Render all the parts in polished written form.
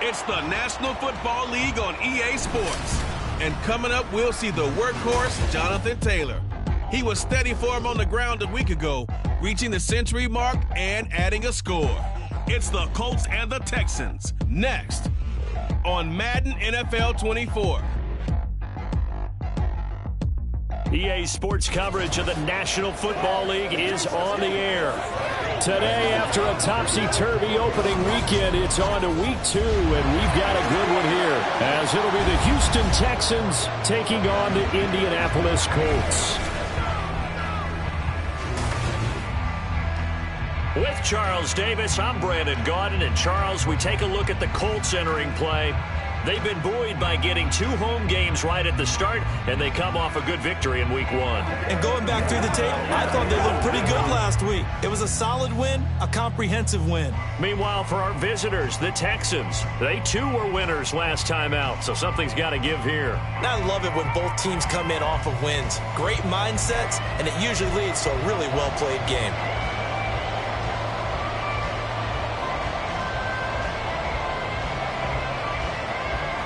It's the National Football League on EA Sports. And coming up, we'll see the workhorse, Jonathan Taylor. He was steady for him on the ground a week ago, reaching the century mark and adding a score. It's the Colts and the Texans, next on Madden NFL 24. EA Sports coverage of the National Football League is on the air. Today, after a topsy-turvy opening weekend, it's on to week 2, and we've got a good one here, as it'll be the Houston Texans taking on the Indianapolis Colts. With Charles Davis, I'm Brandon Gaudin, and Charles, we take a look at the Colts entering play. They've been buoyed by getting 2 home games right at the start, and they come off a good victory in week 1. And going back through the tape, I thought they looked pretty good last week. It was a solid win, a comprehensive win. Meanwhile, for our visitors, the Texans, they too were winners last time out, so something's got to give here. And I love it when both teams come in off of wins. Great mindsets, and it usually leads to a really well-played game.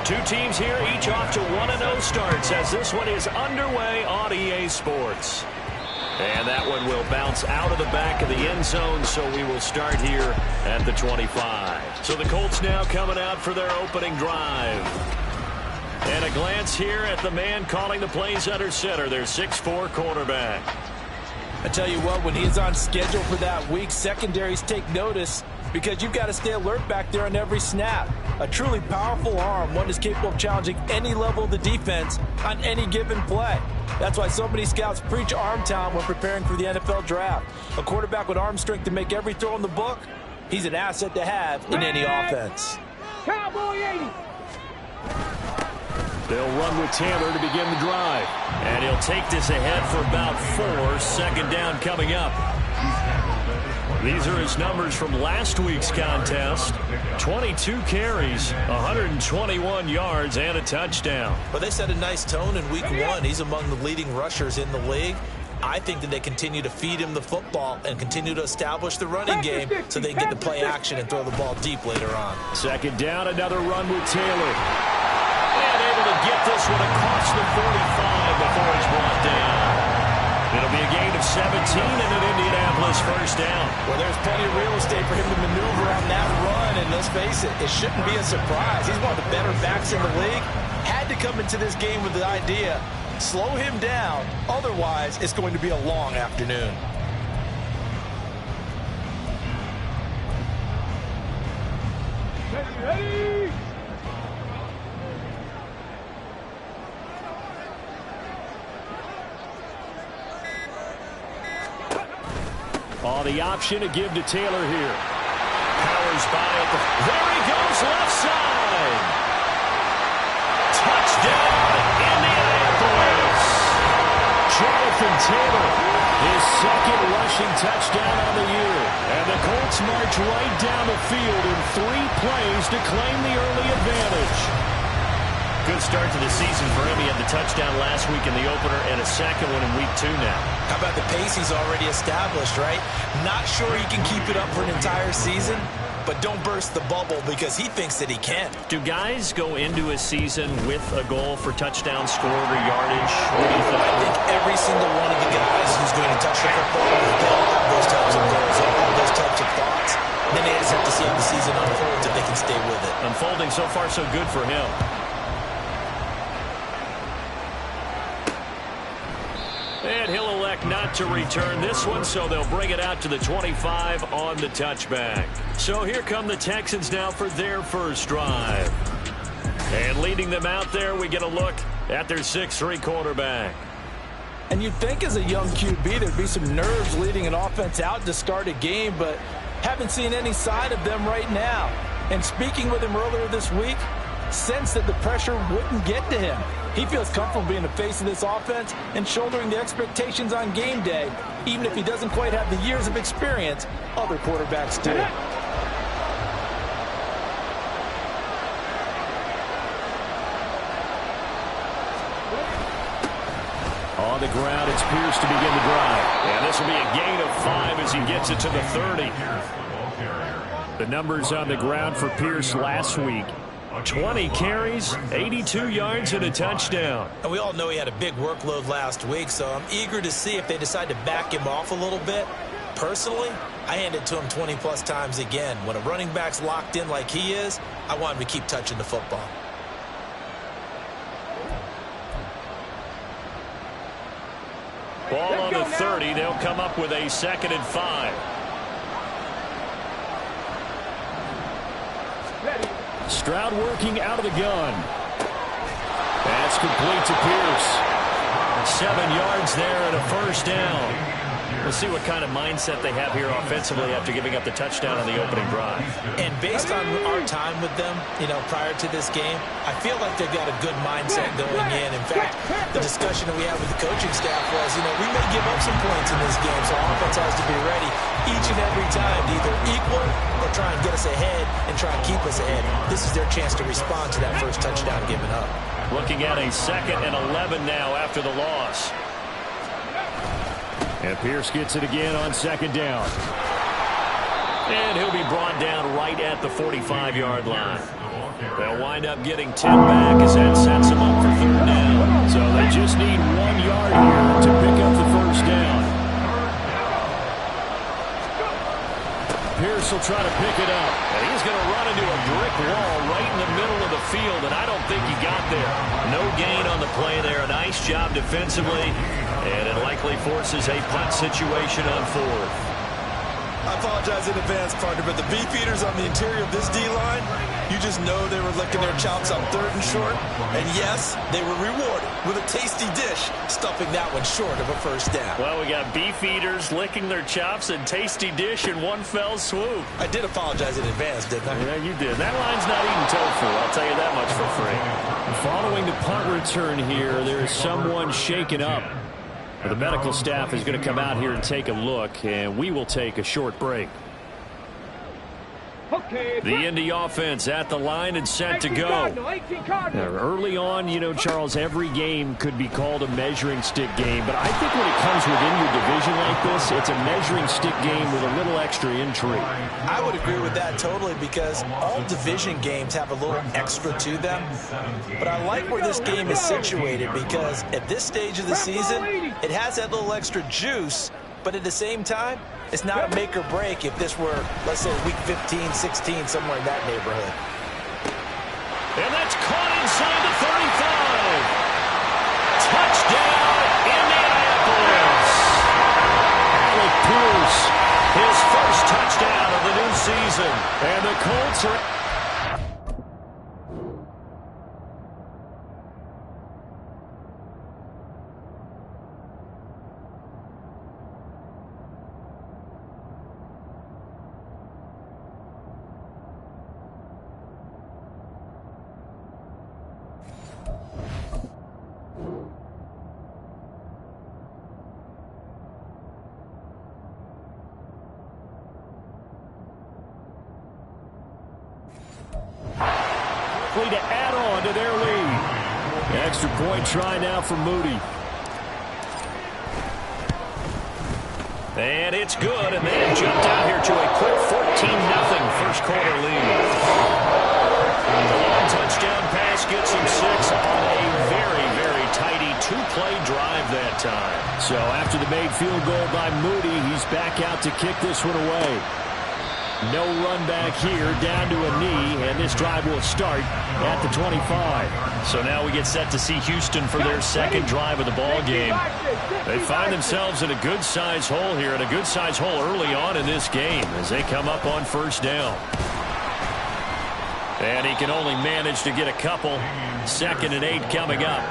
Two teams here, each off to 1-0 starts as this one is underway on EA Sports. And that one will bounce out of the back of the end zone, so we will start here at the 25. So the Colts now coming out for their opening drive. And a glance here at the man calling the plays under center, their 6'4" quarterback. I tell you what, when he's on schedule for that week, secondaries take notice because you've got to stay alert back there on every snap. A truly powerful arm, one is capable of challenging any level of the defense on any given play. That's why so many scouts preach arm talent when preparing for the NFL draft. A quarterback with arm strength to make every throw in the book, he's an asset to have in any offense. Cowboy 80. They'll run with Taylor to begin the drive. And he'll take this ahead for about 4. Second down coming up. These are his numbers from last week's contest. 22 carries, 121 yards, and a touchdown. But they set a nice tone in week 1. He's among the leading rushers in the league. I think that they continue to feed him the football and continue to establish the running game so they can get to play action and throw the ball deep later on. Second down, another run with Taylor. And able to get this one across the 45 before he's brought down. It'll be a gain of 17 and an Indianapolis first down. Well, there's plenty of real estate for him to maneuver on that run, and let's face it, it shouldn't be a surprise. He's one of the better backs in the league. Had to come into this game with the idea, slow him down, otherwise it's going to be a long afternoon. Ready. Oh, the option to give to Taylor here. Powers by it. There he goes, left side. Touchdown, Indianapolis. Jonathan Taylor, his second rushing touchdown on the year. And the Colts march right down the field in 3 plays to claim the early advantage. Good start to the season for him. He had the touchdown last week in the opener and a second one in week 2 now. How about the pace he's already established, right? Not sure he can keep it up for an entire season, but don't burst the bubble because he thinks that he can. Do guys go into a season with a goal for touchdown scored or yardage? What do you think? I think every single one of the guys who's going to touch the football, they'll have those types of goals, they'll have those types of thoughts. Then they just have to see how the season unfolds if they can stay with it. Unfolding so far so good for him. And he'll elect not to return this one, so they'll bring it out to the 25 on the touchback. So here come the Texans now for their first drive. And leading them out there, we get a look at their 6'3" quarterback. And you'd think as a young QB there'd be some nerves leading an offense out to start a game, but haven't seen any sign of them right now. And speaking with him earlier this week, sensed that the pressure wouldn't get to him. He feels comfortable being the face of this offense and shouldering the expectations on game day, even if he doesn't quite have the years of experience other quarterbacks do. On the ground, it's Pierce to begin the drive. And this will be a gain of 5 as he gets it to the 30. The numbers on the ground for Pierce last week. 20 carries, 82 yards, and a touchdown. And we all know he had a big workload last week, so I'm eager to see if they decide to back him off a little bit. Personally, I hand it to him 20-plus times again. When a running back's locked in like he is, I want him to keep touching the football. Ball on the 30. They'll come up with a 2nd and 5. Stroud working out of the gun. That's complete to Pierce. 7 yards there and a first down. We'll see what kind of mindset they have here offensively after giving up the touchdown on the opening drive. And based on our time with them, prior to this game, I feel like they've got a good mindset going in. In fact, the discussion that we had with the coaching staff was, we may give up some points in this game, so our offense has to be ready each and every time to either equal or try and get us ahead and try and keep us ahead. This is their chance to respond to that first touchdown given up. Looking at a 2nd and 11 now after the loss. And Pierce gets it again on 2nd down. And he'll be brought down right at the 45-yard line. They'll wind up getting 10 back as that sets them up for 3rd down. So they just need 1 yard here to pick up the first down. Pierce will try to pick it up. And he's going to run into a brick wall right in the middle of the field, and I don't think he got there. No gain on the play there. A nice job defensively, and it likely forces a punt situation on 4th. I apologize in advance, partner, but the beefeaters on the interior of this D-line, you just know they were licking their chops on 3rd and short. And yes, they were rewarded with a tasty dish, stuffing that one short of a first down. Well, we got beefeaters licking their chops and tasty dish in one fell swoop. I did apologize in advance, didn't I? Yeah, you did. That line's not eating tofu, I'll tell you that much for free. Following the punt return here, there is someone shaken up. The medical staff is going to come out here and take a look, and we will take a short break. The Indy offense at the line and set to go. Now, early on, Charles, every game could be called a measuring stick game, but I think when it comes within your division like this, it's a measuring stick game with a little extra intrigue. I would agree with that totally, because all division games have a little extra to them. But I like where this game is situated, because at this stage of the season, it has that little extra juice. But at the same time, it's not a make or break if this were, let's say, week 15, 16, somewhere in that neighborhood. And that's caught inside the 35. Touchdown, Indianapolis. Alec Pierce, his first touchdown of the new season. And the Colts are... to add on to their lead. Extra point try now for Moody. And it's good, and they have jumped out here to a quick 14-0 first quarter lead. The long touchdown pass gets him 6 on a very, very tidy two-play drive that time. So after the made field goal by Moody, he's back out to kick this one away. No run back here, down to a knee, and this drive will start at the 25. So now we get set to see Houston for their second drive of the ball game. They find themselves in a good-sized hole here, and a good-sized hole early on in this game as they come up on first down. And he can only manage to get a couple. 2nd and 8 coming up.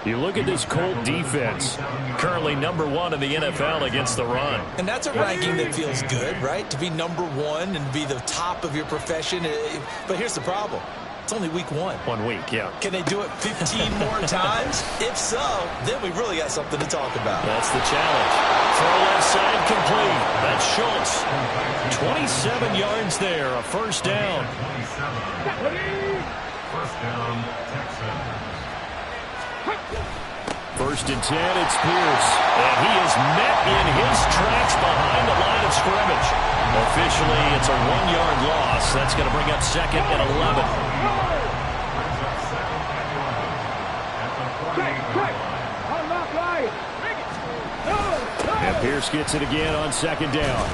You look at this Colt defense, currently #1 in the NFL against the run. And that's a ranking that feels good, right? To be #1 and be the top of your profession. But here's the problem. It's only week 1. 1 week, yeah. Can they do it 15 more times? If so, then we really got something to talk about. That's the challenge. Throw left side complete. That's Schultz. 27 yards there, a first down. First down, Texans. 1st and 10, it's Pierce. And he is met in his tracks behind the line of scrimmage. Officially, it's a 1-yard loss. That's going to bring up 2nd and 11. Pierce gets it again on second down.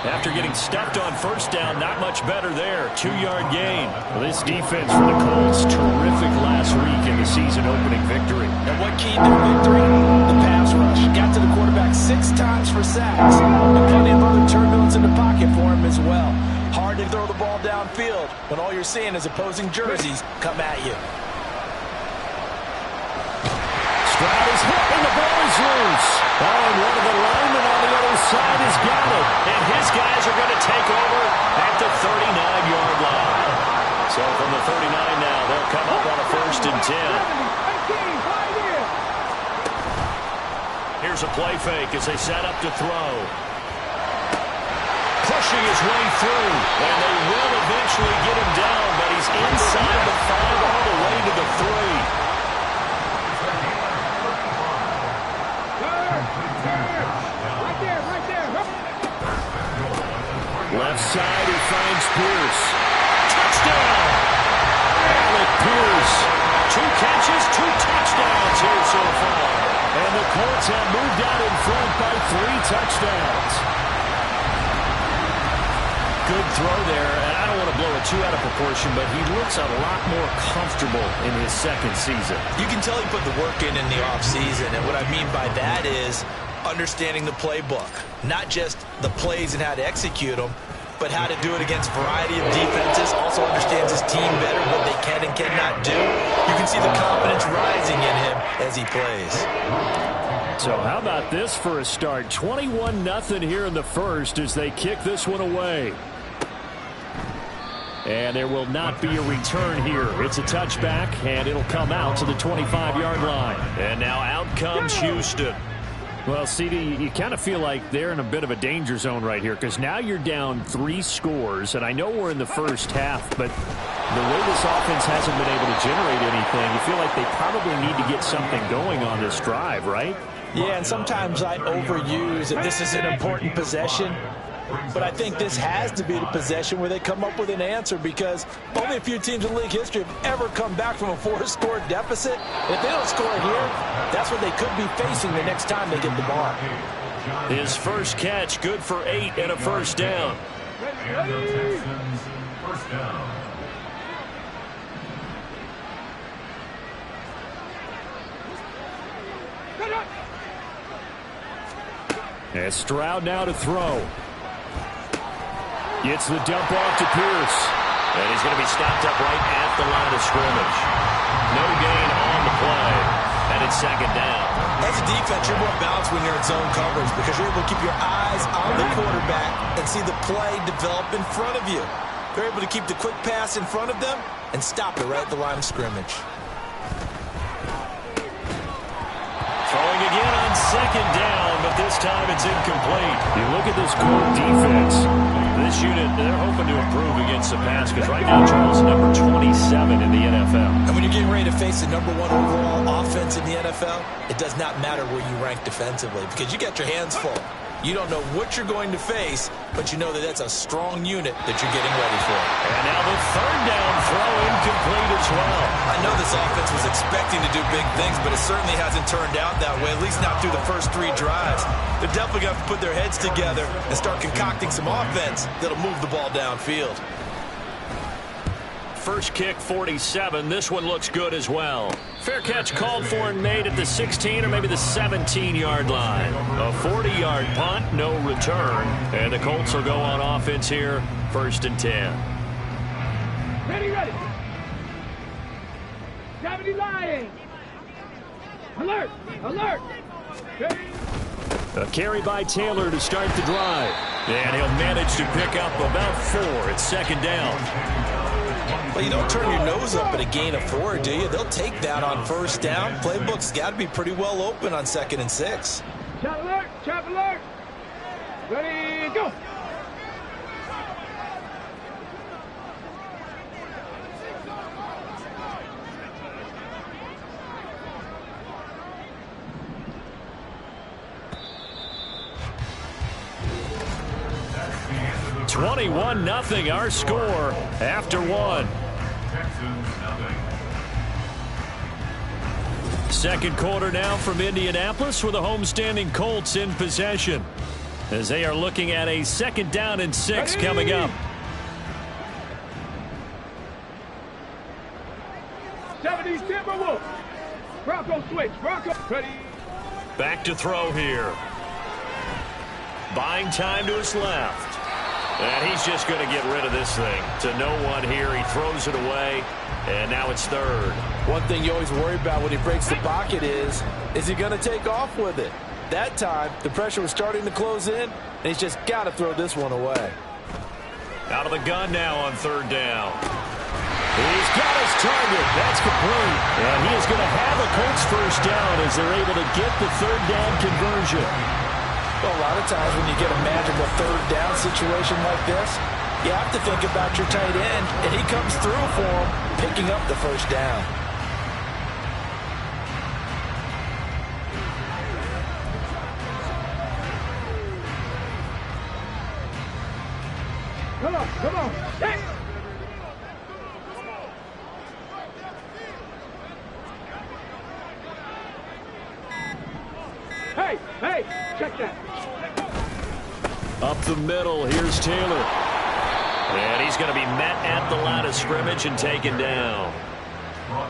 After getting stuffed on first down, not much better there. 2-yard gain. Well, this defense for the Colts, terrific last week in the season-opening victory. And what keyed their victory? The pass rush. Got to the quarterback 6 times for sacks. And plenty of other turbulence in the pocket for him as well. Hard to throw the ball downfield when all you're seeing is opposing jerseys come at you. Stroud is hit and the ball is loose. Oh, and one of the linemen on the other side has got it. And his guys are going to take over at the 39-yard line. So from the 39 now, they'll come up on a 1st and 10. Here's a play fake as they set up to throw. Pushing his way through, and they will eventually get him down, but he's inside the 5 all the way to the 3. Left side, he finds Pierce. Touchdown! Alec Pierce. 2 catches, 2 touchdowns here so far. And the Colts have moved out in front by 3 touchdowns. Good throw there, and I don't want to blow it too out of proportion, but he looks a lot more comfortable in his 2nd season. You can tell he put the work in the offseason, and what I mean by that is understanding the playbook. Not just the plays and how to execute them, but how to do it against a variety of defenses. Also understands his team better, what they can and cannot do. You can see the confidence rising in him as he plays. So how about this for a start? 21-0 here in the 1st as they kick this one away. And there will not be a return here. It's a touchback, and it'll come out to the 25-yard line. And now out comes Houston. Well, CD, you kind of feel like they're in a bit of a danger zone right here because now you're down 3 scores, and I know we're in the 1st half, but the way this offense hasn't been able to generate anything, you feel like they probably need to get something going on this drive, right? Yeah, and sometimes I overuse that this is an important possession. But I think this has to be the possession where they come up with an answer because only a few teams in league history have ever come back from a 4-score deficit. If they don't score here, that's what they could be facing the next time they get the ball. His first catch, good for 8 and a 1st down. First down. And Stroud now to throw. Gets the dump off to Pierce. And he's going to be stopped up right at the line of scrimmage. No gain on the play. And it's 2nd down. As a defense, you're more balanced when you're in zone coverage because you're able to keep your eyes on the quarterback and see the play develop in front of you. They're able to keep the quick pass in front of them and stop it right at the line of scrimmage. Throwing again on 2nd down, but this time it's incomplete. You look at this Colt defense. This unit, they're hoping to improve against the pass because right now Charles is number 27 in the NFL. And when you're getting ready to face the #1 overall offense in the NFL, it does not matter where you rank defensively because you got your hands full. You don't know what you're going to face, but you know that that's a strong unit that you're getting ready for. And now the 3rd down throw incomplete as well. I know this offense was expecting to do big things, but it certainly hasn't turned out that way, at least not through the first 3 drives. They're definitely going to have to put their heads together and start concocting some offense that'll move the ball downfield. First kick, 47. This one looks good as well. Fair catch called for and made at the 16 or maybe the 17-yard line. A 40-yard punt, no return. And the Colts will go on offense here, 1st and 10. Ready. Gravity line. Alert. Ready. A carry by Taylor to start the drive. And he'll manage to pick up about 4. It's 2nd down. Well, you don't turn your nose up at a gain of 4, do you? They'll take that on 1st down. Playbook's got to be pretty well open on 2nd and 6. Trap alert. Ready, go. That's 21-0 our score after 1. Texans nothing. Second quarter now from Indianapolis with the homestanding Colts in possession, as they are looking at a 2nd down and 6 coming up. 70 Timberwolves. Bronco switch. Bronco. Ready. Back to throw here. Buying time to his left. And he's just going to get rid of this thing to no one here. He throws it away, and now it's 3rd. One thing you always worry about when he breaks the pocket is he going to take off with it? That time, the pressure was starting to close in, and he's just got to throw this one away. Out of the gun now on 3rd down. He's got his target. That's complete. And he is going to have a Colts 1st down as they're able to get the 3rd down conversion. Well, a lot of times when you get a magical 3rd down situation like this, you have to think about your tight end, and he comes through for him, picking up the 1st down. Come on, come on. Hey! Hey, hey, check that. Up the middle, here's Taylor. And he's going to be met at the line of scrimmage and taken down.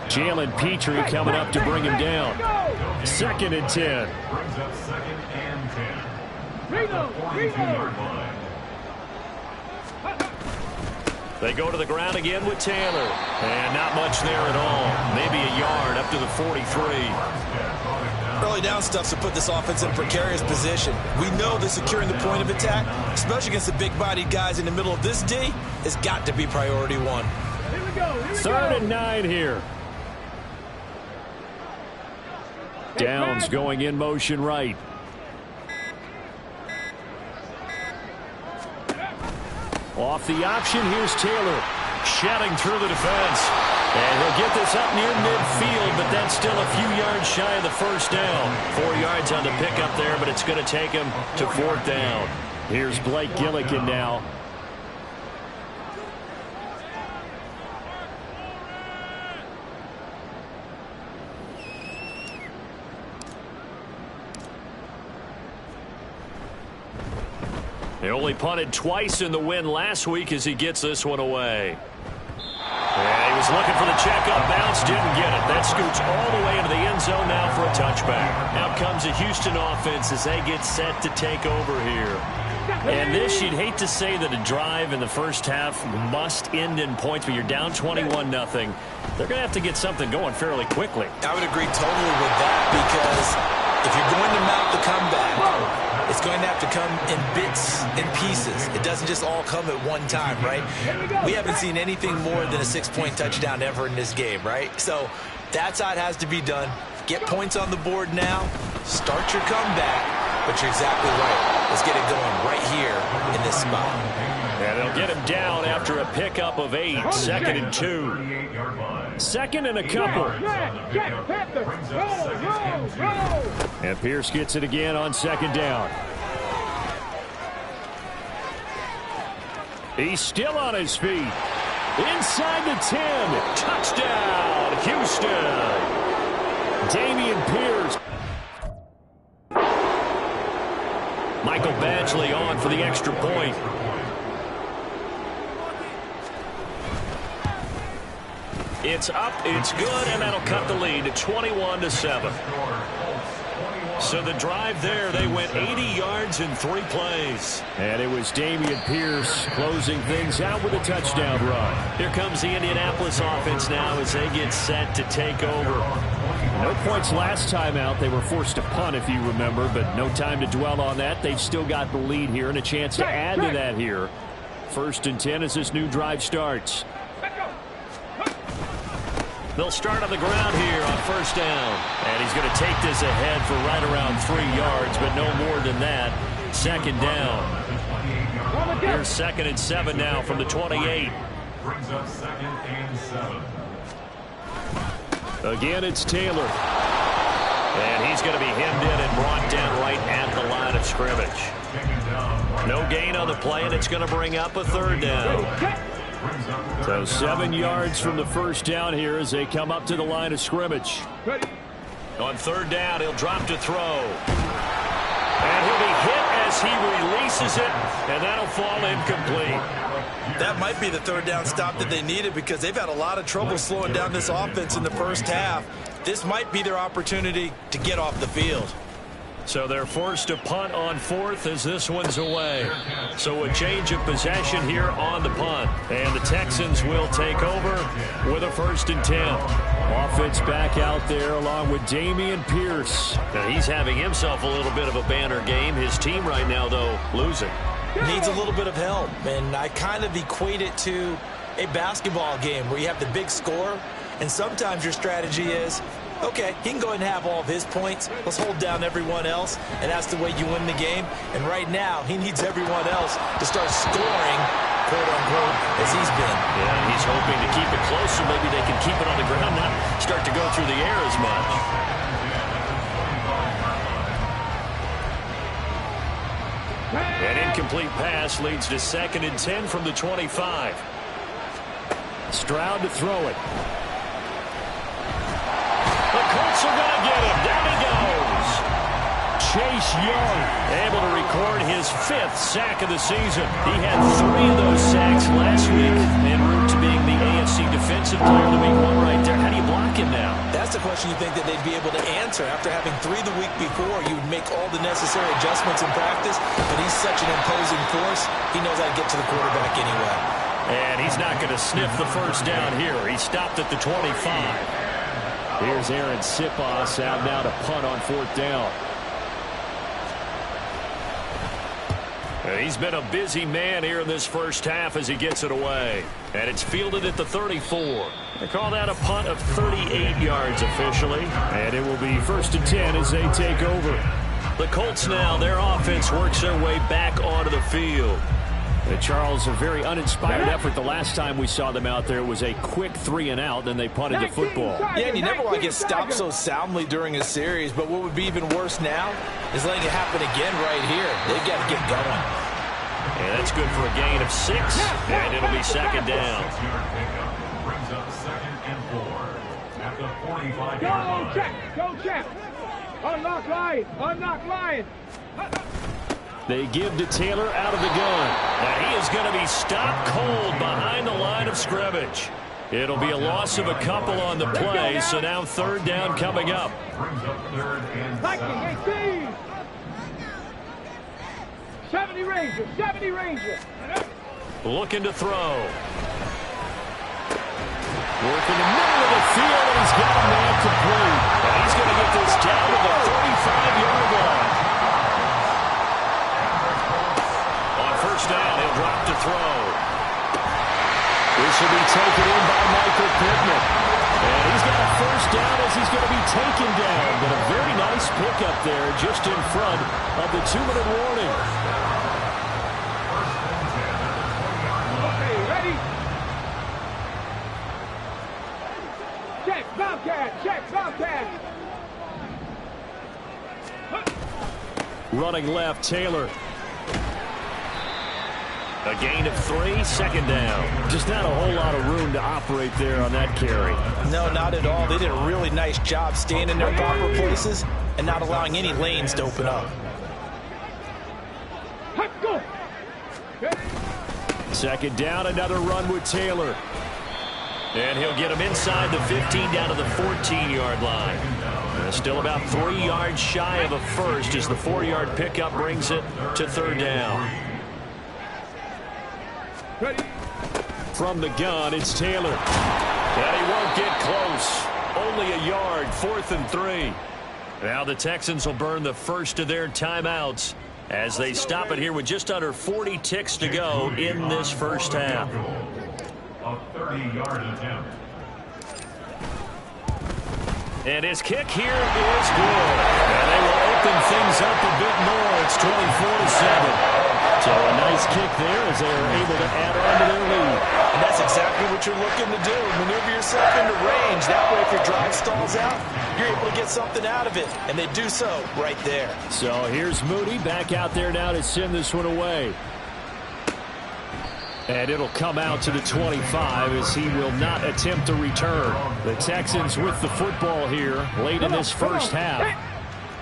Jalen Petrie coming up to bring him down. 2nd and 10. Brings up 2nd and 10. Reno. They go to the ground again with Taylor. And not much there at all. Maybe a yard up to the 43. Early down stuff to put this offense in a precarious position. We know that securing the point of attack, especially against the big-bodied guys in the middle of this D, has got to be priority 1. Here we go. 3rd and 9 here. Downs going in motion right. Off the option, here's Taylor. Shedding through the defense. And he'll get this up near midfield, but that's still a few yards shy of the 1st down. 4 yards on the pickup there, but it's going to take him to 4th down. Here's Blake Gillikin now. He only punted twice in the win last week as he gets this one away. And he was looking for the check-up bounce, didn't get it. That scoots all the way into the end zone now for a touchback. Out comes the Houston offense as they get set to take over here. And this, you'd hate to say that a drive in the 1st half must end in points, but you're down 21-0. They're going to have to get something going fairly quickly. I would agree totally with that, because if you're going to mount the comeback, it's going to have to come in bits and pieces. It doesn't just all come at one time, right? We haven't seen anything more than a 6-point touchdown ever in this game, right? So that's how it has to be done. Get points on the board now. Start your comeback. But you're exactly right. Let's get it going right here in this spot. And they'll get him down after a pickup of 8. 2nd and 2. 2nd and a couple. And Pierce gets it again on 2nd down. He's still on his feet. Inside the 10. Touchdown, Houston. Dameon Pierce. Michael Badgley on for the extra point. It's up, it's good, and that'll cut the lead to 21-7. So the drive there, they went 80 yards in 3 plays. And it was Dameon Pierce closing things out with a touchdown run. Here comes the Indianapolis offense now as they get set to take over. No points last time out. They were forced to punt, if you remember, but no time to dwell on that. They've still got the lead here and a chance to add to that here. 1st and 10 as this new drive starts. They'll start on the ground here on 1st down. And he's going to take this ahead for right around 3 yards, but no more than that. 2nd down. Here's 2nd and 7 now from the 28. Brings up 2nd and 7. Again, it's Taylor. And he's going to be hemmed in and brought down right at the line of scrimmage. No gain on the play, and it's going to bring up a 3rd down. So 7 yards from the 1st down here as they come up to the line of scrimmage. On third down, he'll drop to throw. And he'll be hit as he releases it, and that'll fall incomplete. That might be the third down stop that they needed because they've had a lot of trouble slowing down this offense in the first half. This might be their opportunity to get off the field. So they're forced to punt on fourth as this one's away. So a change of possession here on the punt. And the Texans will take over with a 1st and 10. Offense back out there along with Dameon Pierce. Now he's having himself a little bit of a banner game. His team right now, though, losing. Needs a little bit of help. And I kind of equate it to a basketball game where you have the big score. And sometimes your strategy is, okay, he can go ahead and have all of his points. Let's hold down everyone else, and that's the way you win the game. And right now, he needs everyone else to start scoring, quote-unquote, as he's been. Yeah, he's hoping to keep it close so maybe they can keep it on the ground, not start to go through the air as much. An incomplete pass leads to 2nd and 10 from the 25. Stroud to throw it. The Colts are going to get him. Down he goes. Chase Young able to record his 5th sack of the season. He had 3 of those sacks last week en route to being the AFC Defensive Player of the Week 1 right there. How do you block him now? That's the question you think that they'd be able to answer. After having 3 the week before, you would make all the necessary adjustments in practice, but he's such an imposing force, he knows how to get to the quarterback anyway. And he's not going to sniff the first down here. He stopped at the 25. Here's Aaron Sipos out now to punt on 4th down. And he's been a busy man here in this first half as he gets it away. And it's fielded at the 34. They call that a punt of 38 yards officially. And it will be 1st and 10 as they take over. The Colts now, their offense works their way back onto the field. Charles, a very uninspired effort. The last time we saw them out there was a quick 3-and-out, then they punted the football. Yeah, and you never want to get stopped so soundly during a series, but what would be even worse now is letting it happen again right here. They've got to get going. And that's good for a gain of 6, and it'll be 2nd down. Brings up 2nd and 4 at the 45-yard Go, line. check. Go, check. Unlock line. Unlock line. They give to Taylor out of the gun. And he is going to be stopped cold behind the line of scrimmage. It'll be a loss of a couple on the play, so now 3rd down coming up. Brings up 3rd and 7. 70 Rangers. 70 Rangers. Looking to throw. Working the middle of the field, and he's got a man complete. And he's going to get this down to the 35-yard line. Down, he'll drop to throw. This will be taken in by Michael Pittman. And he's got a 1st down as he's going to be taken down. But a very nice pickup there just in front of the 2-minute warning. Okay, ready? Check, Bobcat. Check, Bobcat. Running left, Taylor. A gain of 3, 2nd down. Just not a whole lot of room to operate there on that carry. No, not at all. They did a really nice job staying in their proper places and not allowing any lanes to open up. Go. 2nd down, another run with Taylor. And he'll get him inside the 15 down to the 14-yard line. Still about 3 yards shy of a first as the 4-yard pickup brings it to 3rd down. Ready. From the gun, it's Taylor. And he won't get close. Only a yard, 4th and 3. Now the Texans will burn the first of their timeouts as they stop it here with just under 40 ticks to go in this first half. A 30-yard attempt. And his kick here is good. And they will open things up a bit more. It's 24-7. So a nice kick there as they are able to add on to their lead. And that's exactly what you're looking to do. Maneuver yourself into range. That way, if your drive stalls out, you're able to get something out of it. And they do so right there. So here's Moody back out there now to send this one away. And it'll come out to the 25 as he will not attempt to return. The Texans with the football here late in this first half.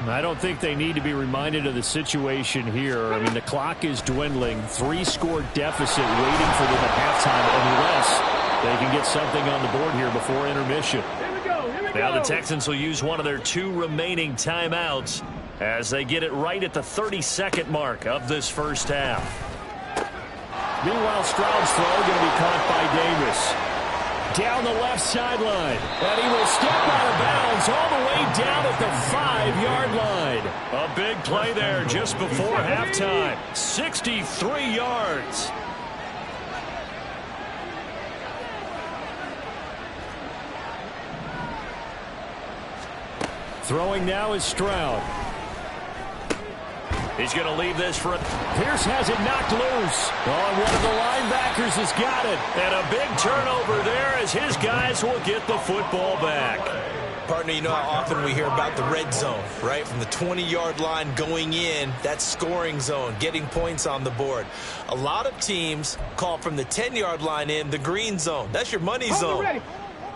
I don't think they need to be reminded of the situation here. I mean, the clock is dwindling. 3-score deficit waiting for them at halftime unless they can get something on the board here before intermission. Now the Texans will use one of their 2 remaining timeouts as they get it right at the 32nd mark of this first half. Meanwhile, Stroud's throw going to be caught by Davis. Down the left sideline. And he will step out of bounds all the way down at the 5-yard line. A big play there just before halftime. 63 yards. Throwing now is Stroud. He's going to leave this for it. Pierce has it knocked loose. Oh, one of the linebackers has got it. And a big turnover there as his guys will get the football back. Partner, you know how often we hear about the red zone, right? From the 20-yard line going in, that scoring zone, getting points on the board. A lot of teams call from the 10-yard line in the green zone. That's your money zone.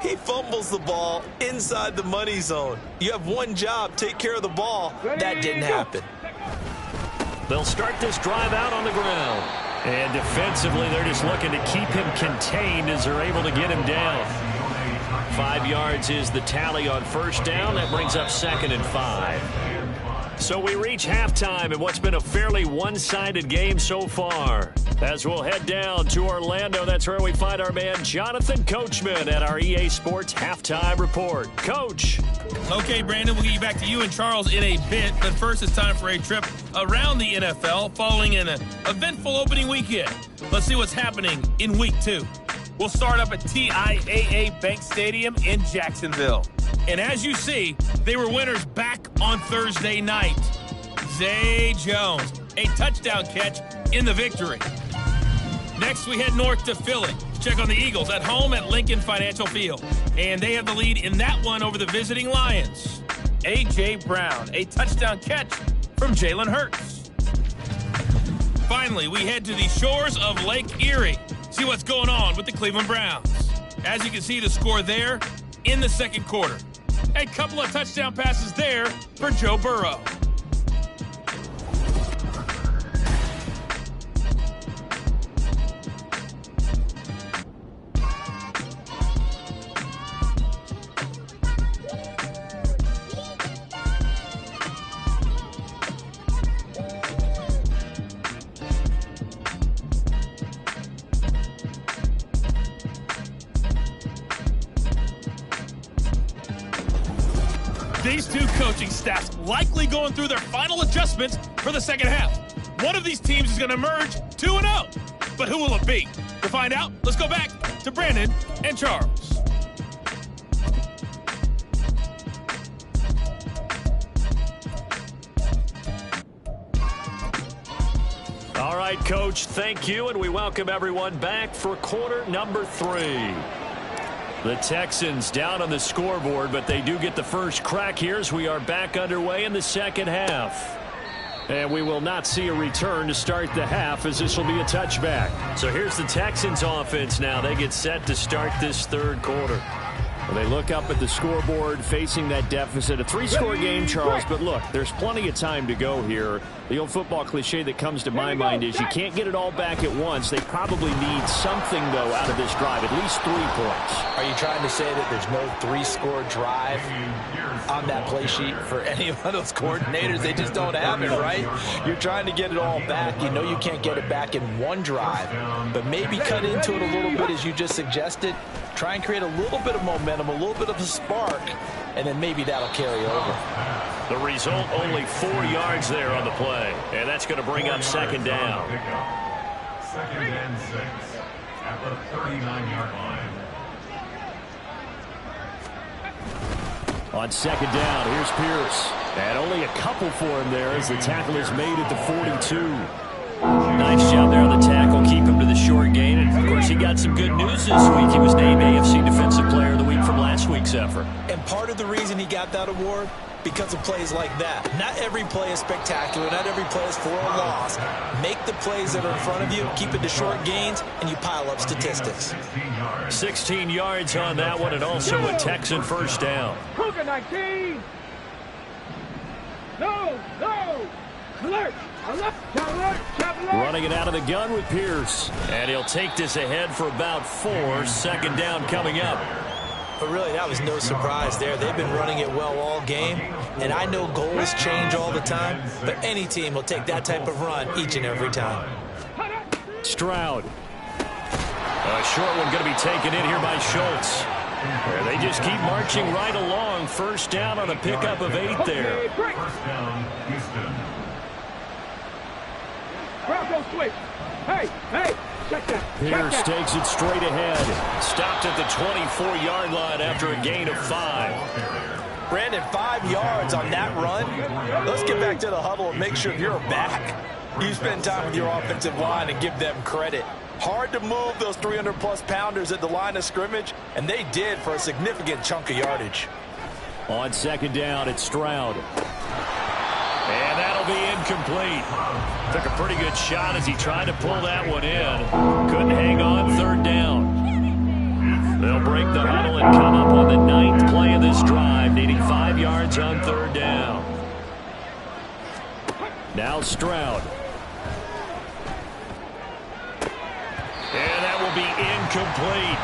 He fumbles the ball inside the money zone. You have one job, take care of the ball. That didn't happen. They'll start this drive out on the ground. And defensively, they're just looking to keep him contained as they're able to get him down. 5 yards is the tally on first down. That brings up 2nd and 5. So we reach halftime in what's been a fairly one-sided game so far. As we'll head down to Orlando, that's where we find our man Jonathan Coachman at our EA Sports Halftime Report. Coach. Okay, Brandon, we'll get you back to you and Charles in a bit. But first, it's time for a trip around the NFL following an eventful opening weekend. Let's see what's happening in Week 2. We'll start up at TIAA Bank Stadium in Jacksonville. And as you see, they were winners back on Thursday night. Zay Jones, a touchdown catch in the victory. Next, we head north to Philly to check on the Eagles at home at Lincoln Financial Field. And they have the lead in that one over the visiting Lions. A.J. Brown, a touchdown catch from Jalen Hurts. Finally, we head to the shores of Lake Erie. See what's going on with the Cleveland Browns. As you can see, the score there in the second quarter. A couple of touchdown passes there for Joe Burrow. These two coaching staffs likely going through their final adjustments for the second half. One of these teams is going to emerge 2-0. But who will it be? To find out, let's go back to Brandon and Charles. All right, Coach, thank you, and we welcome everyone back for quarter number 3. The Texans down on the scoreboard, but they do get the first crack here as we are back underway in the second half. And we will not see a return to start the half as this will be a touchback. So here's the Texans offense now. They get set to start this third quarter. Well, they look up at the scoreboard facing that deficit. A 3-score game, Charles, but look, there's plenty of time to go here. The old football cliche that comes to my mind is you can't get it all back at once. They probably need something, though, out of this drive, at least 3 points. Are you trying to say that there's no 3-score drive on that play sheet for any of those coordinators? They just don't have it, right? You're trying to get it all back. You know you can't get it back in one drive, but maybe cut into it a little bit as you just suggested. Try and create a little bit of momentum, a little bit of a spark, and then maybe that'll carry over. The result, only 4 yards there on the play, and that's going to bring up second down. 2nd and 6 at the 39-yard line. On second down, here's Pierce. And only a couple for him there as the tackle is made at the 42. Nice job there on the tackle. Keep him to the short gain. And, of course, he got some good news this week. He was named AFC Defensive Player of the Week from last week. week's effort. And part of the reason he got that award, because of plays like that. Not every play is spectacular. Not every play is for a loss. Make the plays that are in front of you, keep it to short gains, and you pile up statistics. 16 yards on that one, and also a Texan first down. Cougar 19. No. Alert. Running it out of the gun with Pierce. And he'll take this ahead for about 4. Second down coming up. But really, that was no surprise there. They've been running it well all game. And I know goals change all the time, but any team will take that type of run each and every time. Stroud. A short one going to be taken in here by Schultz. They just keep marching right along. First down on a pickup of 8 there. First down, Houston. Broncos switch. Hey, check that. Pierce takes it straight ahead. Stopped at the 24-yard line after a gain of 5. Brandon, 5 yards on that run. Let's get back to the huddle and make sure you're back. You spend time with your offensive line and give them credit. Hard to move those 300-plus pounders at the line of scrimmage, and they did for a significant chunk of yardage. On second down, it's Stroud. And that'll be incomplete. Took a pretty good shot as he tried to pull that one in. Couldn't hang on. Third down. They'll break the huddle and come up on the 9th play of this drive, needing 5 yards on third down. Now Stroud. And that will be incomplete.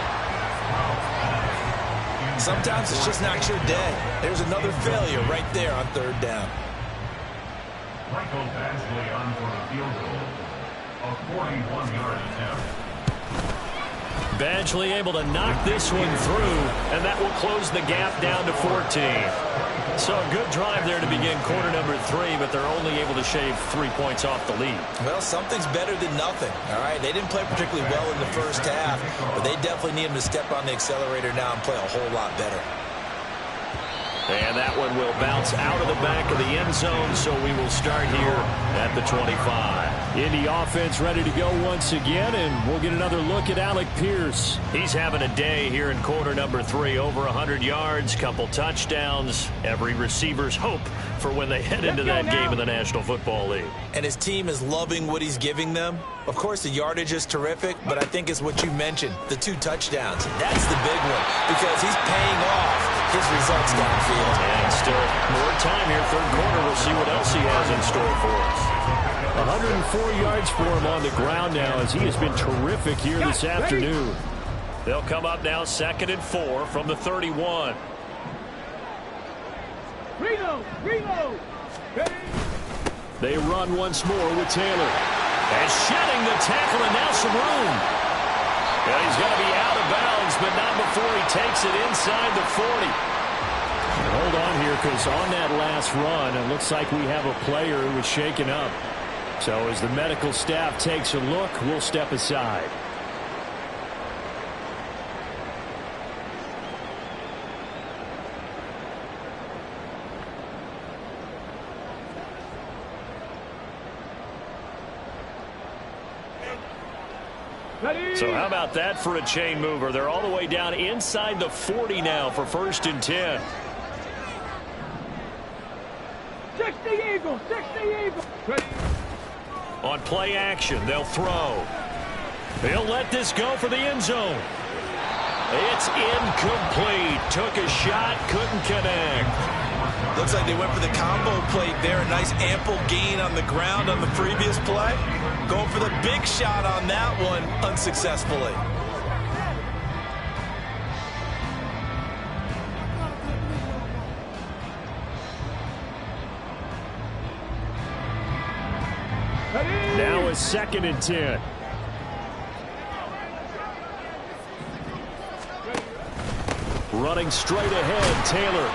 Sometimes it's just not your day. There's another failure right there on third down. Michael Badgley on for a field goal. A 41-yard attempt. Badgley able to knock this one through, and that will close the gap down to 14. So a good drive there to begin quarter number 3, but they're only able to shave 3 points off the lead. Well, something's better than nothing, all right? They didn't play particularly well in the first half, but they definitely need them to step on the accelerator now and play a whole lot better. And that one will bounce out of the back of the end zone, so we will start here at the 25. Indy offense ready to go once again, and we'll get another look at Alec Pierce. He's having a day here in quarter number 3. Over 100 yards, couple touchdowns. Every receiver's hope for when they head into that game in the National Football League. And his team is loving what he's giving them. Of course, the yardage is terrific, but I think it's what you mentioned, the 2 touchdowns. That's the big one, because he's paying off his results downfield. And still more time here, third quarter. We'll see what else he has in store for us. 104 yards for him on the ground now, as he has been terrific here this afternoon. They'll come up now 2nd and 4 from the 31. Reload. They run once more with Taylor. And shedding the tackle, and now some room. And he's going to be out of bounds, but not before he takes it inside the 40. Hold on here, because on that last run, it looks like we have a player who was shaken up. So as the medical staff takes a look, we'll step aside. So how about that for a chain mover? They're all the way down inside the 40 now for 1st and 10. 60 Eagles. On play action, they'll throw. He'll let this go for the end zone. It's incomplete. Took a shot, couldn't connect. Looks like they went for the combo plate there. A nice ample gain on the ground on the previous play. Going for the big shot on that one unsuccessfully. Now a 2nd and 10. Running straight ahead, Taylor.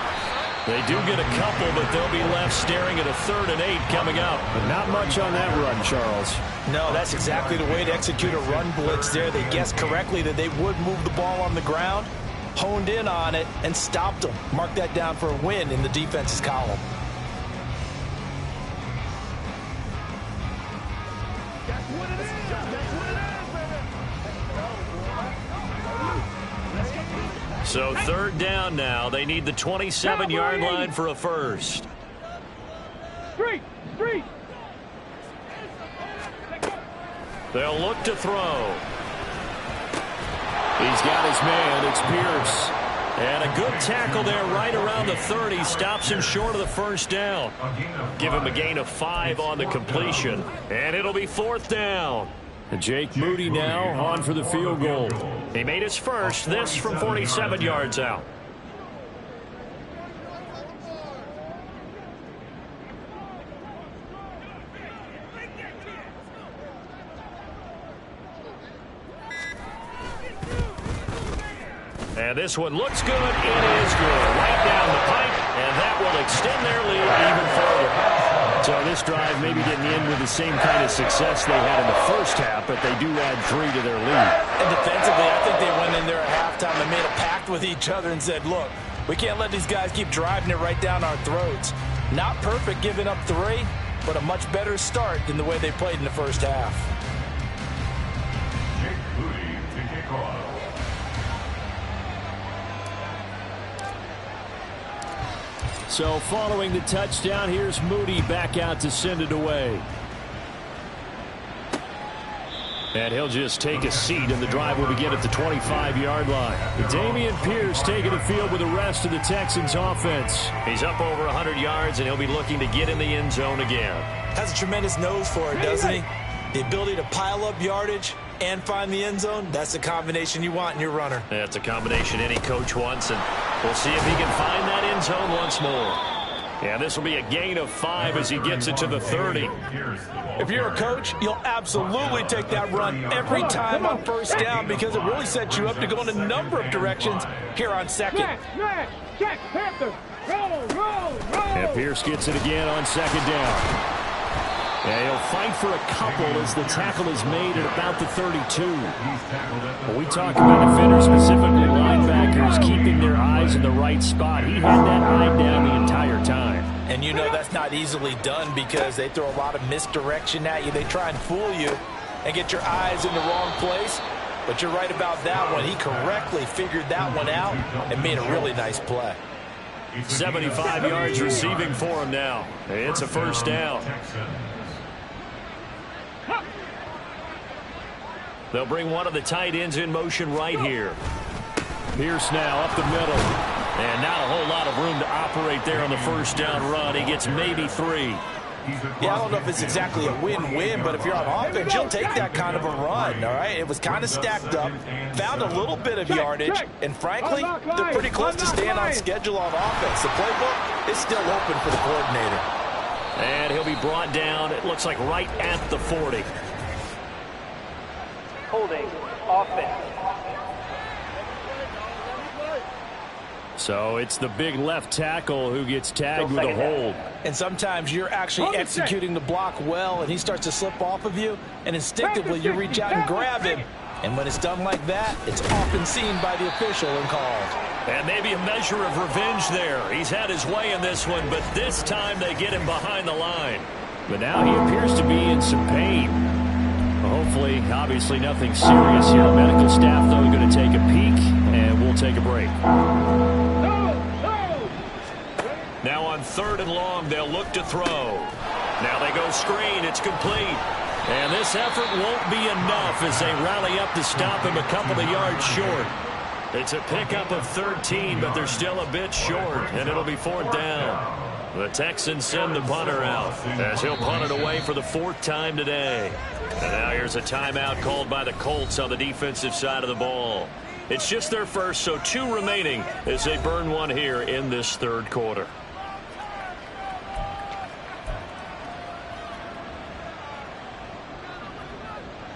They do get a couple, but they'll be left staring at a 3rd and 8 coming up. But not much on that run, Charles. No, that's exactly the way to execute a run blitz there. They guessed correctly that they would move the ball on the ground, honed in on it, and stopped them. Mark that down for a win in the defense's column. So third down now. They need the 27-yard line for a first. Street! They'll look to throw. He's got his man. It's Pierce. And a good tackle there right around the 30. Stops him short of the first down. Give him a gain of 5 on the completion. And it'll be fourth down. And Jake Moody now on for the field goal. He made his first, this from 47 yards out. And this one looks good. It is good. Right down the pipe, and that will extend their lead even further. So this drive maybe didn't end with the same kind of success they had in the first half, but they do add 3 to their lead. And defensively, I think they went in there at halftime and made a pact with each other and said, look, we can't let these guys keep driving it right down our throats. Not perfect giving up 3, but a much better start than the way they played in the first half. Jake Moody to kick off. So following the touchdown, here's Moody back out to send it away. And he'll just take a seat, and the drive will begin at the 25-yard line. Dameon Pierce taking the field with the rest of the Texans offense. He's up over 100 yards, and he'll be looking to get in the end zone again. Has a tremendous nose for it, doesn't he? The ability to pile up yardage and find the end zone, that's the combination you want in your runner. That's a combination any coach wants, and we'll see if he can find that end zone once more. Yeah, this will be a gain of 5 as he gets it to the 30. If you're a coach, you'll absolutely take that run every time on first down because it really sets you up to go in a number of directions here on second. Check, Panthers. Roll. And Pierce gets it again on second down. Yeah, he'll fight for a couple as the tackle is made at about the 32. When we talk about defenders, specifically linebackers, keeping their eyes in the right spot, he had that eye down the entire time. And you know that's not easily done because they throw a lot of misdirection at you. They try and fool you and get your eyes in the wrong place. But you're right about that one. He correctly figured that one out and made a really nice play. 75 yards receiving for him now. It's a first down. They'll bring one of the tight ends in motion right here. Pierce now up the middle. And not a whole lot of room to operate there on the first down run. He gets maybe 3. Yeah, I don't know if it's exactly a win-win, but if you're on offense, you'll take that kind of a run, all right? It was kind of stacked up, found a little bit of yardage, and frankly, they're pretty close to staying on schedule on offense. The playbook is still open for the coordinator. And he'll be brought down, it looks like right at the 40. Holding offense. So it's the big left tackle who gets tagged with a hold. And sometimes you're actually executing the block well, and he starts to slip off of you, and instinctively you reach out and grab him. And when it's done like that, it's often seen by the official and called. And maybe a measure of revenge there. He's had his way in this one, but this time they get him behind the line. But now he appears to be in some pain. Hopefully, obviously nothing serious here. Medical staff, though, going to take a peek, and we'll take a break. Now on 3rd and long, they'll look to throw. Now they go screen. It's complete. And this effort won't be enough as they rally up to stop him a couple of yards short. It's a pickup of 13, but they're still a bit short, and it'll be 4th down. The Texans send the punter out as he'll punt it away for the 4th time today. And now here's a timeout called by the Colts on the defensive side of the ball. It's just their first, so 2 remaining as they burn one here in this 3rd quarter.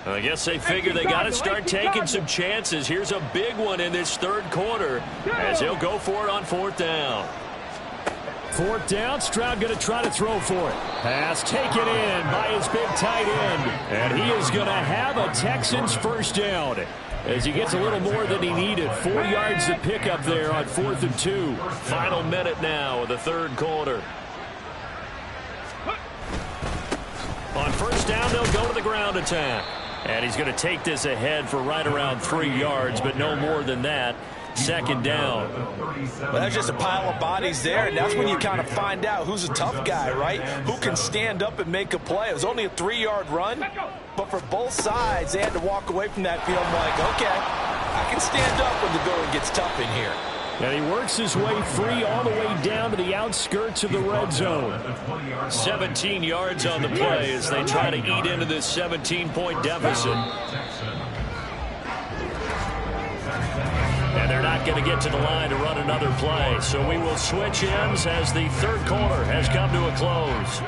I guess they figure they got to start taking some chances. Here's a big one in this 3rd quarter as he'll go for it on 4th down. 4th down, Stroud going to try to throw for it. Pass taken in by his big tight end. And he is going to have a Texans first down as he gets a little more than he needed. 4 yards to pick up there on 4th and 2. Final minute now of the 3rd quarter. On first down, they'll go to the ground attack. And he's going to take this ahead for right around 3 yards, but no more than that. Second down. Well, that's just a pile of bodies there, and that's when you kind of find out who's a tough guy, right? Who can stand up and make a play. It was only a 3-yard run, but for both sides, they had to walk away from that field like, okay, I can stand up when the going gets tough in here. And he works his way free all the way down to the outskirts of the red zone. 17 yards on the play as they try to eat into this 17-point deficit. And they're not going to get to the line to run another play. So we will switch ends as the third quarter has come to a close.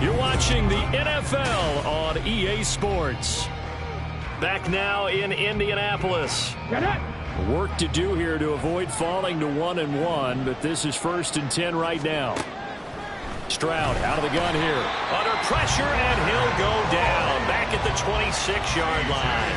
You're watching the NFL on EA Sports. Back now in Indianapolis. Work to do here to avoid falling to 1-1, but this is 1st and 10 right now. Stroud out of the gun here. Under pressure, and he'll go down back at the 26-yard line.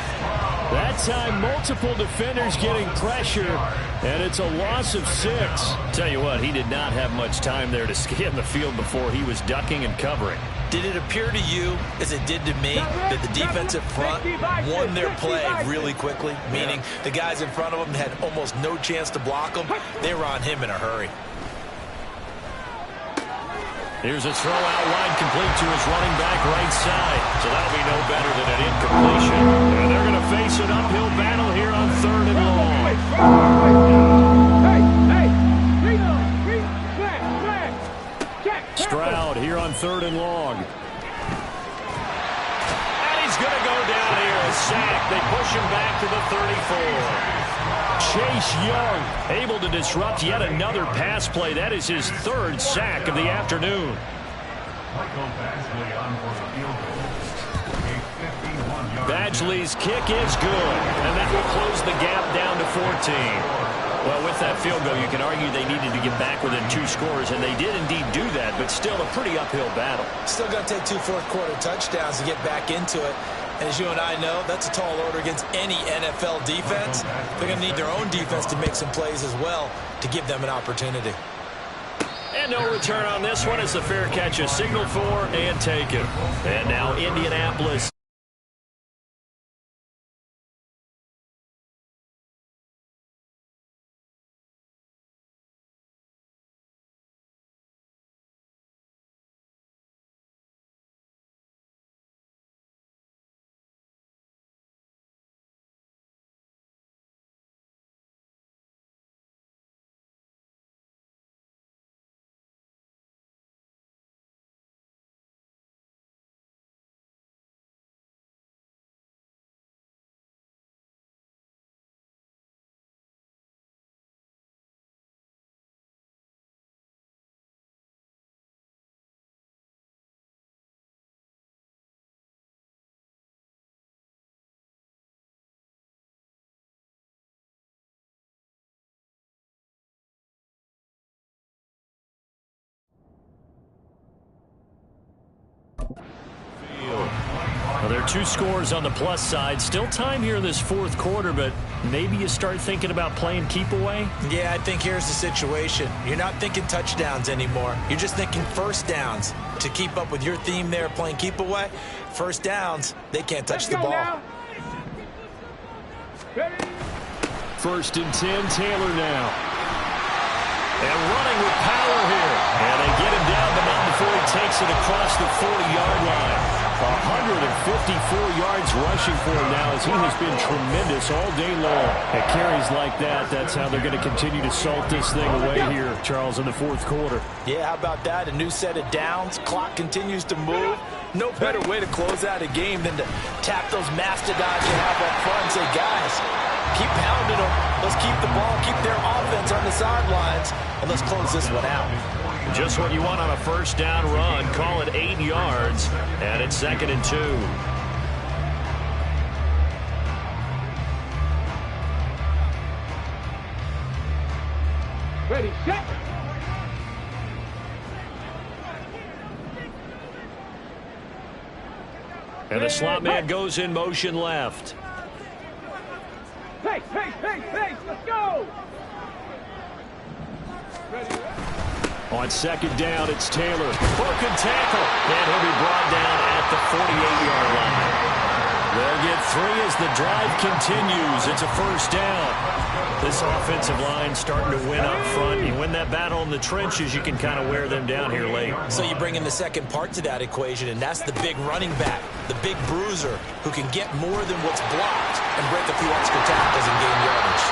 That time, multiple defenders getting pressure, and it's a loss of 6. Tell you what, he did not have much time there to scan the field before he was ducking and covering. Did it appear to you, as it did to me, that the defensive front won their play really quickly? Meaning the guys in front of them had almost no chance to block them. They were on him in a hurry. Here's a throw out wide, complete to his running back right side. So that'll be no better than an incompletion. And they're going to face an uphill battle here on 3rd and long. Stroud here on 3rd and long. And he's going to go down here. A sack. They push him back to the 34. Chase Young able to disrupt yet another pass play. That is his 3rd sack of the afternoon. Badgley's kick is good, and that will close the gap down to 14. Well, with that field goal, you can argue they needed to get back within 2 scores, and they did indeed do that, but still a pretty uphill battle. Still going to take 2 fourth-quarter touchdowns to get back into it. And as you and I know, that's a tall order against any NFL defense. They're going to need their own defense to make some plays as well to give them an opportunity. And no return on this one as the fair catch is signaled for and taken. And now Indianapolis. Well, there are 2 scores on the plus side. Still time here in this 4th quarter, but maybe you start thinking about playing keep away? Yeah, I think here's the situation. You're not thinking touchdowns anymore. You're just thinking first downs. To keep up with your theme there, playing keep away, first downs, they can't touch the ball. 1st and 10, Taylor now. And running with power here. And they get him down, but not before he takes it across the 40-yard line. 154 yards rushing for him now as he has been tremendous all day long. At carries like that, that's how they're going to continue to salt this thing away here, Charles, in the 4th quarter. Yeah, how about that? A new set of downs. Clock continues to move. No better way to close out a game than to tap those mastodons you have up front and say, guys, keep pounding them. Let's keep the ball, keep their offense on the sidelines, and let's close this one out. Just what you want on a first down run. Call it 8 yards, and it's 2nd and 2. Ready, set. And the slot man goes in motion left. Pace, let's go. Ready. On 2nd down, it's Taylor. Broken tackle. And he'll be brought down at the 48-yard line. They'll get 3 as the drive continues. It's a first down. This offensive line starting to win up front. You win that battle in the trenches, you can kind of wear them down here late. So you bring in the second part to that equation, and that's the big running back, the big bruiser, who can get more than what's blocked and break a few extra tackles and gain yardage.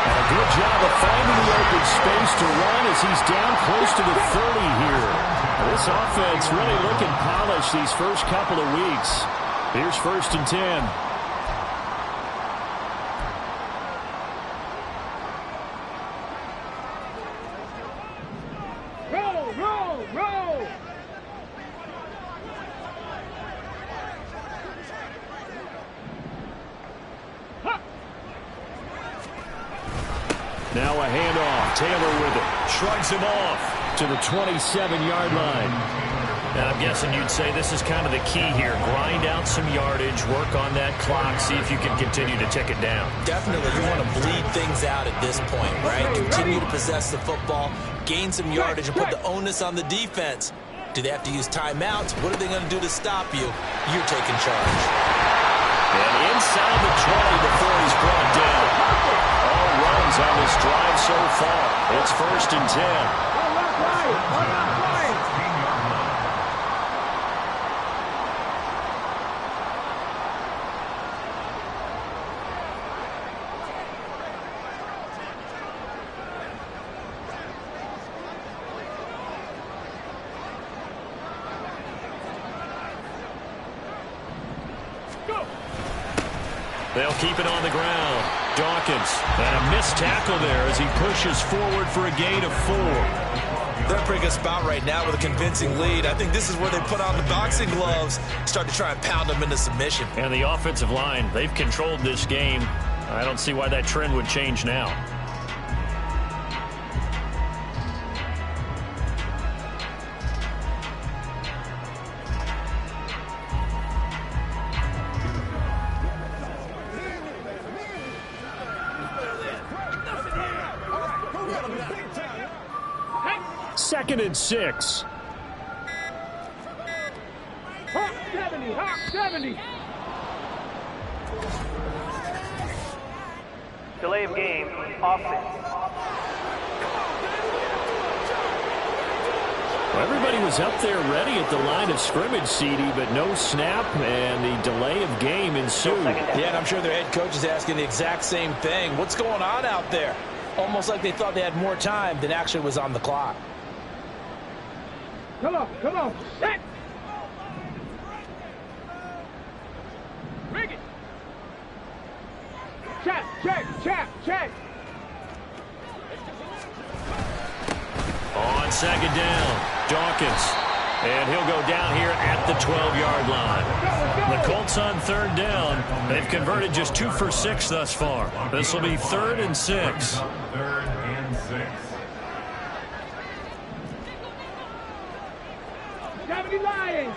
And a good job of finding the open space to run as he's down close to the 30 here. Now this offense really looking polished these first couple of weeks. Here's 1st and 10. Now a handoff. Taylor with it. Shrugs him off to the 27-yard line. And I'm guessing you'd say this is kind of the key here. Grind out some yardage, work on that clock, see if you can continue to tick it down. Definitely, you want to bleed things out at this point, right? Continue to possess the football, gain some yardage, and put the onus on the defense. Do they have to use timeouts? What are they going to do to stop you? You're taking charge. And inside the 20 before he's brought down. All runs on this drive so far. It's 1st and 10. They'll keep it on the ground. Dawkins, and a missed tackle there as he pushes forward for a gain of 4. They're in a pretty good spot right now with a convincing lead. I think this is where they put on the boxing gloves, start to try and pound them into submission. And the offensive line, they've controlled this game. I don't see why that trend would change now. Second and 6. Hawk 70, Hawk 70. Delay of game, offense. Well, everybody was up there ready at the line of scrimmage, CD, but no snap, and the delay of game ensued. Yeah, and I'm sure their head coach is asking the exact same thing. What's going on out there? Almost like they thought they had more time than actually was on the clock. Come on, come on. Set. Rig it. Check, check, check, check. On 2nd down, Dawkins. And he'll go down here at the 12-yard line. The Colts on 3rd down. They've converted just 2 for 6 thus far. This will be 3rd and 6. 3rd and 6. 70 Lions.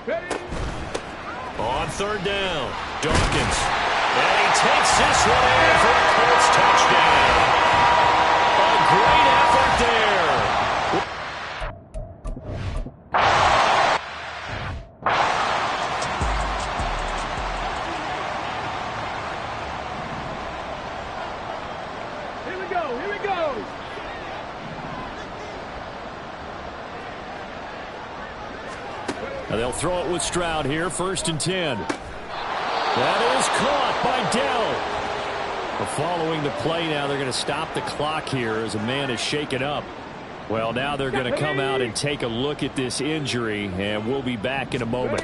Ready. On 3rd down, Dawkins. And he takes this one in for a Colts touchdown. A great effort there. Here we go, here we go. Now they'll throw it with Stroud here, 1st and 10. That is caught by Dell. Following the play now, they're going to stop the clock here as a man is shaken up. Well, now they're going to come out and take a look at this injury, and we'll be back in a moment.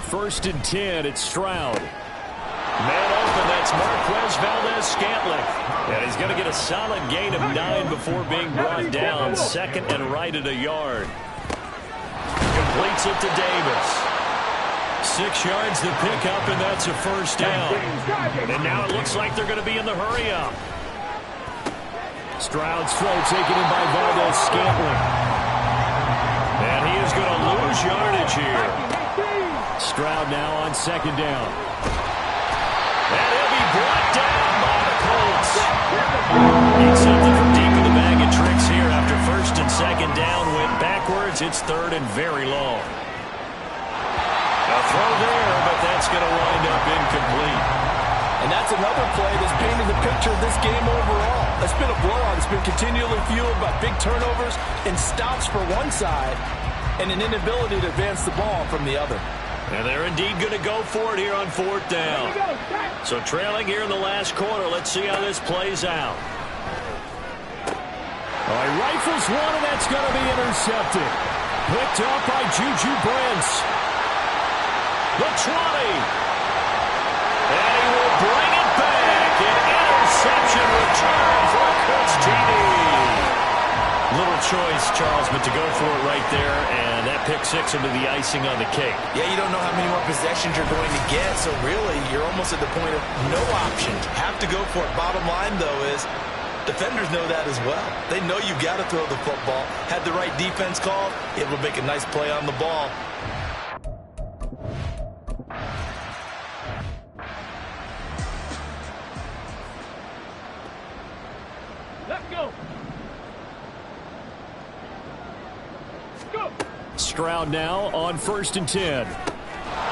1st and 10, it's Stroud. Man open, that's Marquez Valdez-Scantling. And he's going to get a solid gain of 9 before being brought down. 2nd and right at a yard. Completes it to Davis. 6 yards to pick up, and that's a 1st down. And now it looks like they're going to be in the hurry-up. Stroud's throw taken in by Valdez-Scantling. And he is going to lose yardage here. Stroud now on 2nd down. And he'll be brought down by the Colts. Need something from deep in the bag of tricks here after 1st and 2nd down. Went backwards. It's 3rd and very long. A throw there, but that's going to wind up incomplete. And that's another play that's painted the picture of this game overall. It's been a blowout. It's been continually fueled by big turnovers and stops for one side and an inability to advance the ball from the other. And they're indeed going to go for it here on 4th down. So trailing here in the last quarter. Let's see how this plays out. All right, rifles one, and that's going to be intercepted. Picked up by Juju Brents. The 20. And he will bring it back. An interception return for a Colts TD. Little choice, Charles, but to go for it right there, and that pick six will be the icing on the cake. Yeah, you don't know how many more possessions you're going to get, so really you're almost at the point of no options. Have to go for it. Bottom line, though, is defenders know that as well. They know you've got to throw the football. Had the right defense called, able to make a nice play on the ball. Let's go. Stroud now on 1st and 10.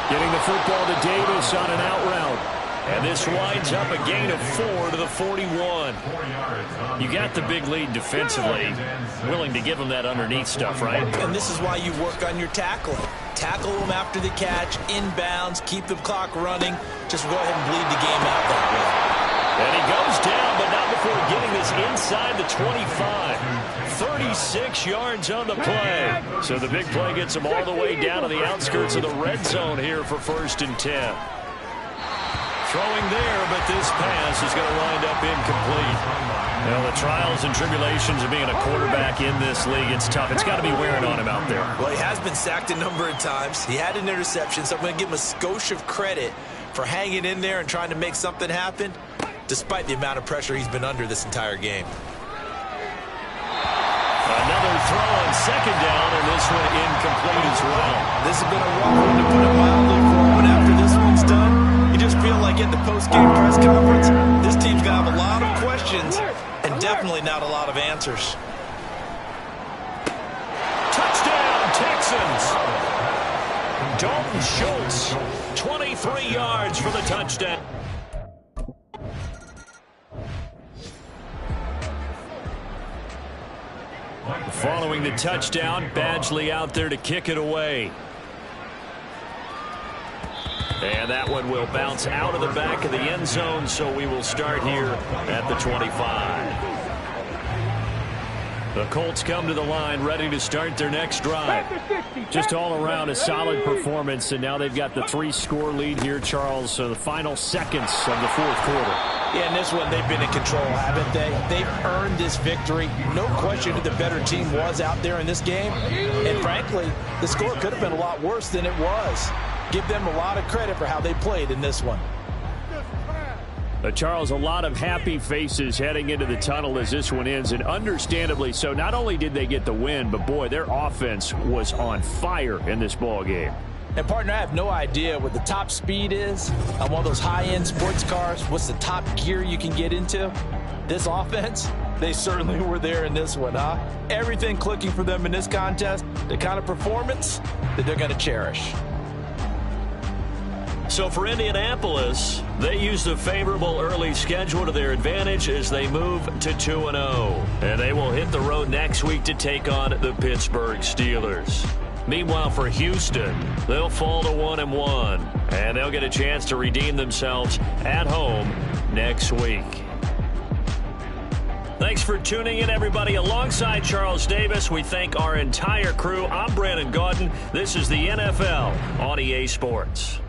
Getting the football to Davis on an out route. And this winds up a gain of 4 to the 41. You got the big lead defensively. Willing to give them that underneath stuff, right? And this is why you work on your tackling. Tackle them after the catch, inbounds, keep the clock running. Just go ahead and bleed the game out that way. And he goes down, but not before getting this inside the 25. 36 yards on the play. So the big play gets him all the way down to the outskirts of the red zone here for 1st and 10. Throwing there, but this pass is going to wind up incomplete. Well, the trials and tribulations of being a quarterback in this league, it's tough. It's got to be wearing on him out there. Well, he has been sacked a number of times. He had an interception, so I'm going to give him a skosh of credit for hanging in there and trying to make something happen, despite the amount of pressure he's been under this entire game. Another throw on 2nd down, and this one incomplete as well. This has been a rough one to put it mildly for him, but after this one's done, you just feel like at the post-game press conference, this team's going to have a lot of questions and definitely not a lot of answers. Touchdown, Texans! Dalton Schultz, 23 yards for the touchdown. Following the touchdown, Badgley out there to kick it away. And that one will bounce out of the back of the end zone, so we will start here at the 25. The Colts come to the line ready to start their next drive. Just all around a solid performance, and now they've got the 3-score lead here, Charles, so the final seconds of the 4th quarter. Yeah, in this one, they've been in control, haven't they? They've earned this victory. No question who the better team was out there in this game. And frankly, the score could have been a lot worse than it was. Give them a lot of credit for how they played in this one. Charles, a lot of happy faces heading into the tunnel as this one ends, and understandably so. Not only did they get the win, but boy, their offense was on fire in this ball game. And, partner, I have no idea what the top speed is on one of those high-end sports cars. What's the top gear you can get into? This offense, they certainly were there in this one, huh? Everything clicking for them in this contest, the kind of performance that they're going to cherish. So for Indianapolis, they used a favorable early schedule to their advantage as they move to 2-0. And they will hit the road next week to take on the Pittsburgh Steelers. Meanwhile, for Houston, they'll fall to 1-1, and they'll get a chance to redeem themselves at home next week. Thanks for tuning in, everybody. Alongside Charles Davis, we thank our entire crew. I'm Brandon Gaudin. This is the NFL on EA Sports.